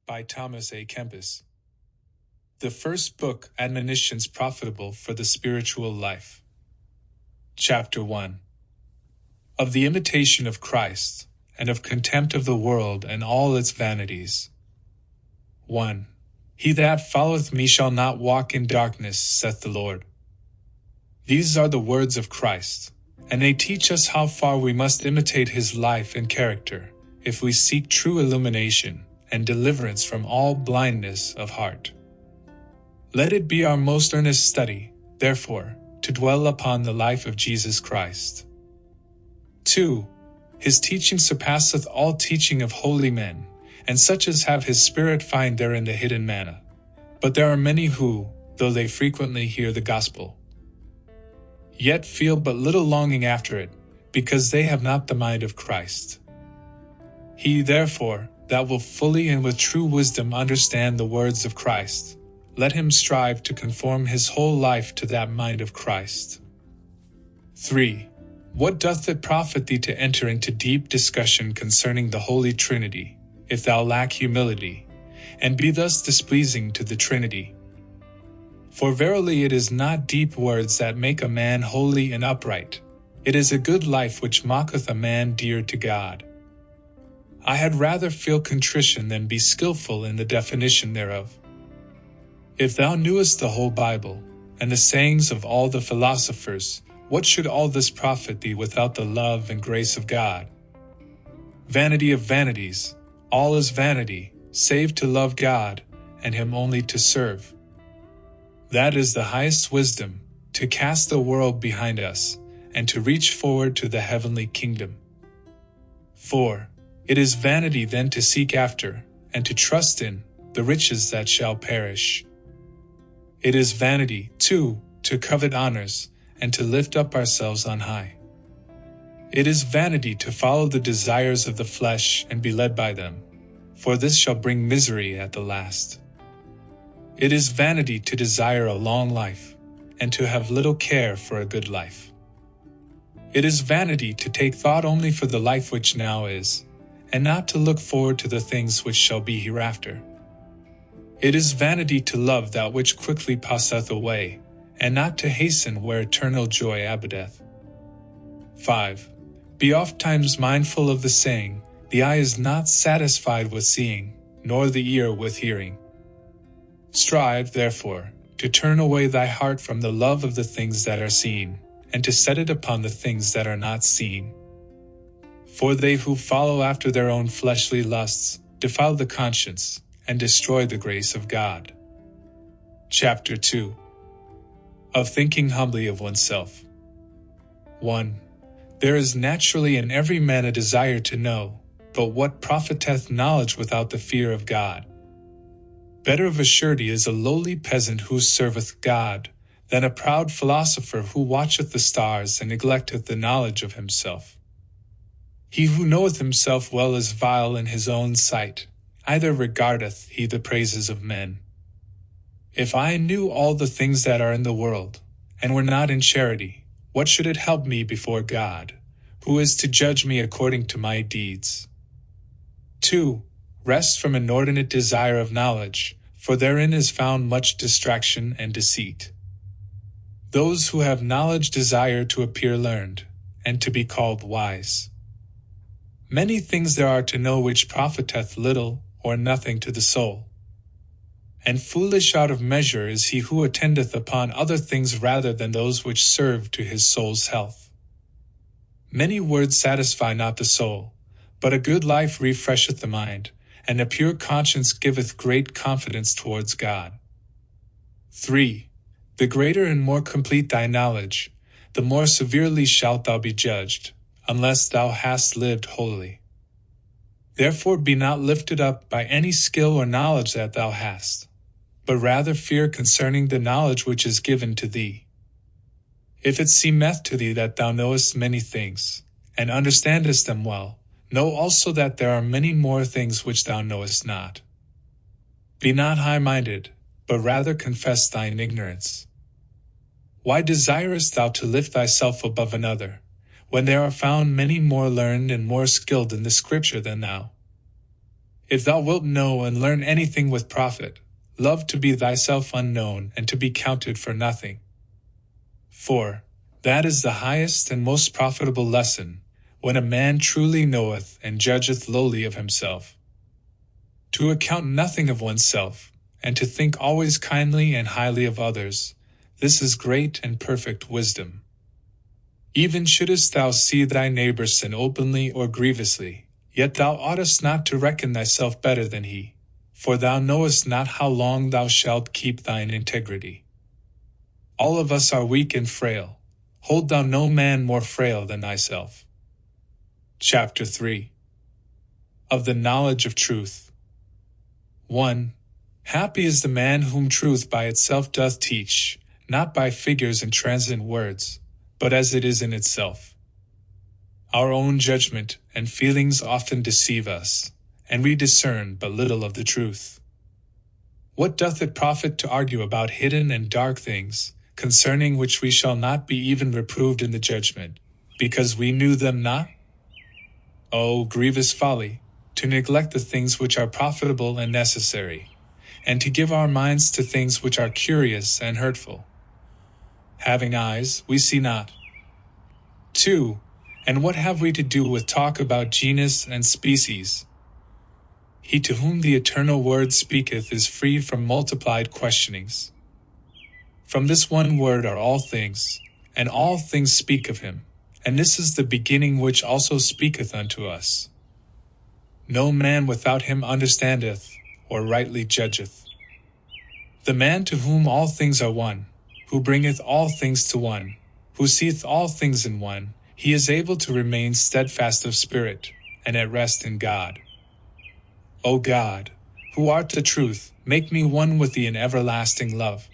by Thomas A. Kempis. The first book, Admonitions Profitable for the Spiritual Life. Chapter 1. Of the imitation of Christ, and of contempt of the world and all its vanities. 1. He that followeth me shall not walk in darkness, saith the Lord. These are the words of Christ, and they teach us how far we must imitate his life and character, if we seek true illumination and deliverance from all blindness of heart. Let it be our most earnest study, therefore, to dwell upon the life of Jesus Christ. 2. His teaching surpasseth all teaching of holy men, and such as have his Spirit find therein the hidden manna. But there are many who, though they frequently hear the gospel, yet feel but little longing after it, because they have not the mind of Christ. He, therefore, that will fully and with true wisdom understand the words of Christ, let him strive to conform his whole life to that mind of Christ. 3. What doth it profit thee to enter into deep discussion concerning the Holy Trinity, if thou lack humility, and be thus displeasing to the Trinity? For verily it is not deep words that make a man holy and upright, it is a good life which maketh a man dear to God. I had rather feel contrition than be skillful in the definition thereof. If thou knewest the whole Bible, and the sayings of all the philosophers, what should all this profit thee without the love and grace of God? Vanity of vanities, all is vanity, save to love God, and him only to serve. That is the highest wisdom, to cast the world behind us, and to reach forward to the heavenly kingdom. 4. It is vanity then to seek after, and to trust in, the riches that shall perish. It is vanity, too, to covet honors, and to lift up ourselves on high. It is vanity to follow the desires of the flesh and be led by them, for this shall bring misery at the last. It is vanity to desire a long life, and to have little care for a good life. It is vanity to take thought only for the life which now is, and not to look forward to the things which shall be hereafter. It is vanity to love that which quickly passeth away, and not to hasten where eternal joy abideth. 5. Be ofttimes mindful of the saying, the eye is not satisfied with seeing, nor the ear with hearing. Strive, therefore, to turn away thy heart from the love of the things that are seen, and to set it upon the things that are not seen. For they who follow after their own fleshly lusts defile the conscience, and destroy the grace of God. Chapter 2. Of thinking humbly of oneself. 1. There is naturally in every man a desire to know, but what profiteth knowledge without the fear of God? Better of a surety is a lowly peasant who serveth God, than a proud philosopher who watcheth the stars and neglecteth the knowledge of himself. He who knoweth himself well is vile in his own sight, either regardeth he the praises of men. If I knew all the things that are in the world, and were not in charity, what should it help me before God, who is to judge me according to my deeds? 2. Rest from inordinate desire of knowledge, for therein is found much distraction and deceit. Those who have knowledge desire to appear learned, and to be called wise. Many things there are to know which profiteth little or nothing to the soul. And foolish out of measure is he who attendeth upon other things rather than those which serve to his soul's health. Many words satisfy not the soul, but a good life refresheth the mind, and a pure conscience giveth great confidence towards God. 3. The greater and more complete thy knowledge, the more severely shalt thou be judged, unless thou hast lived holily. Therefore be not lifted up by any skill or knowledge that thou hast, but rather fear concerning the knowledge which is given to thee. If it seemeth to thee that thou knowest many things, and understandest them well, know also that there are many more things which thou knowest not. Be not high-minded, but rather confess thine ignorance. Why desirest thou to lift thyself above another, when there are found many more learned and more skilled in the Scripture than thou? If thou wilt know and learn anything with profit, love to be thyself unknown and to be counted for nothing. For that is the highest and most profitable lesson, when a man truly knoweth and judgeth lowly of himself. To account nothing of oneself, and to think always kindly and highly of others, this is great and perfect wisdom. Even shouldest thou see thy neighbor sin openly or grievously, yet thou oughtest not to reckon thyself better than he, for thou knowest not how long thou shalt keep thine integrity. All of us are weak and frail. Hold thou no man more frail than thyself. Chapter 3. Of the knowledge of truth. 1. Happy is the man whom truth by itself doth teach, not by figures and transient words, but as it is in itself. Our own judgment and feelings often deceive us, and we discern but little of the truth. What doth it profit to argue about hidden and dark things, concerning which we shall not be even reproved in the judgment, because we knew them not? O grievous folly, to neglect the things which are profitable and necessary, and to give our minds to things which are curious and hurtful. Having eyes, we see not. 2. And what have we to do with talk about genus and species? He to whom the eternal word speaketh is free from multiplied questionings. From this one word are all things, and all things speak of him, and this is the beginning which also speaketh unto us. No man without him understandeth, or rightly judgeth. The man to whom all things are one, who bringeth all things to one, who seeth all things in one, he is able to remain steadfast of spirit, and at rest in God. O God, who art the truth, make me one with thee in everlasting love.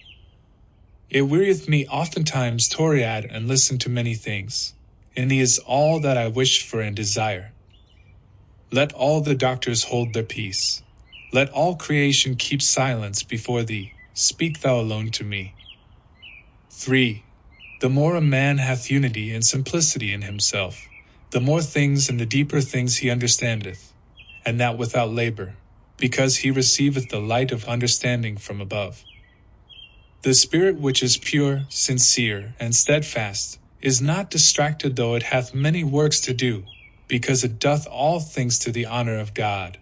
It wearieth me oftentimes to read and listen to many things. In thee is all that I wish for and desire. Let all the doctors hold their peace. Let all creation keep silence before thee. Speak thou alone to me. 3. The more a man hath unity and simplicity in himself, the more things and the deeper things he understandeth, and that without labor, because he receiveth the light of understanding from above. The spirit which is pure, sincere, and steadfast, is not distracted though it hath many works to do, because it doth all things to the honor of God,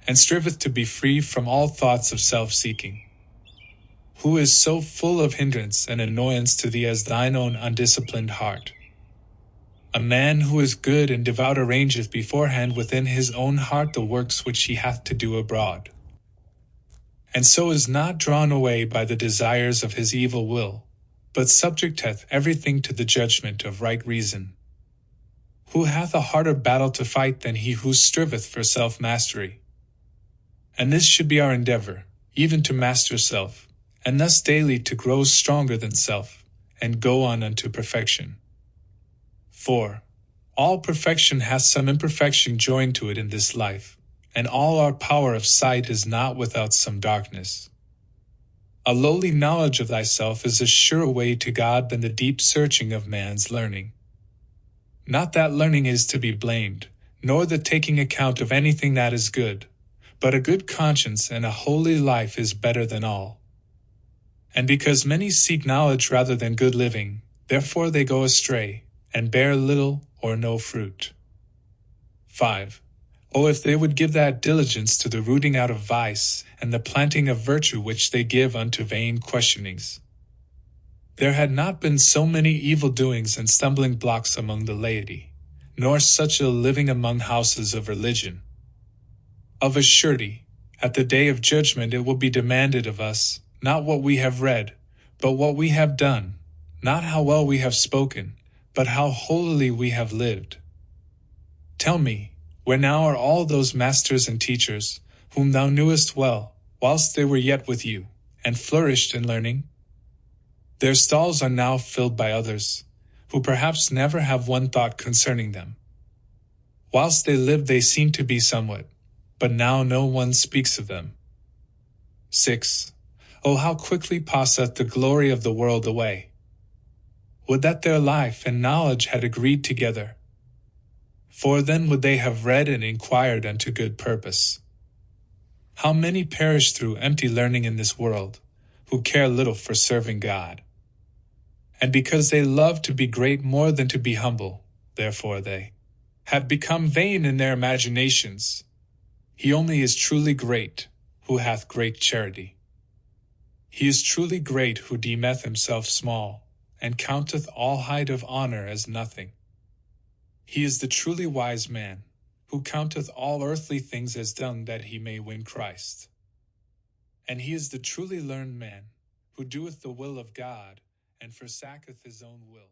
and striveth to be free from all thoughts of self-seeking. Who is so full of hindrance and annoyance to thee as thine own undisciplined heart? A man who is good and devout arrangeth beforehand within his own heart the works which he hath to do abroad, and so is not drawn away by the desires of his evil will, but subjecteth everything to the judgment of right reason. Who hath a harder battle to fight than he who striveth for self-mastery? And this should be our endeavor, even to master self, and thus daily to grow stronger than self, and go on unto perfection. 4. All perfection hath some imperfection joined to it in this life, and all our power of sight is not without some darkness. A lowly knowledge of thyself is a surer way to God than the deep searching of man's learning. Not that learning is to be blamed, nor the taking account of anything that is good, but a good conscience and a holy life is better than all. And because many seek knowledge rather than good living, therefore they go astray, and bear little or no fruit. 5. Oh, if they would give that diligence to the rooting out of vice, and the planting of virtue which they give unto vain questionings. There had not been so many evil doings and stumbling blocks among the laity, nor such a living among houses of religion. Of a surety, at the day of judgment it will be demanded of us, not what we have read, but what we have done, not how well we have spoken, but how holily we have lived. Tell me, where now are all those masters and teachers, whom thou knewest well, whilst they were yet with you, and flourished in learning? Their stalls are now filled by others, who perhaps never have one thought concerning them. Whilst they lived they seemed to be somewhat, but now no one speaks of them. 6. Oh, how quickly passeth the glory of the world away! Would that their life and knowledge had agreed together! for then would they have read and inquired unto good purpose. How many perish through empty learning in this world, who care little for serving God? And because they love to be great more than to be humble, therefore they have become vain in their imaginations. He only is truly great, who hath great charity. He is truly great who deemeth himself small, and counteth all height of honor as nothing. He is the truly wise man, who counteth all earthly things as dung that he may win Christ. And he is the truly learned man, who doeth the will of God, and forsaketh his own will.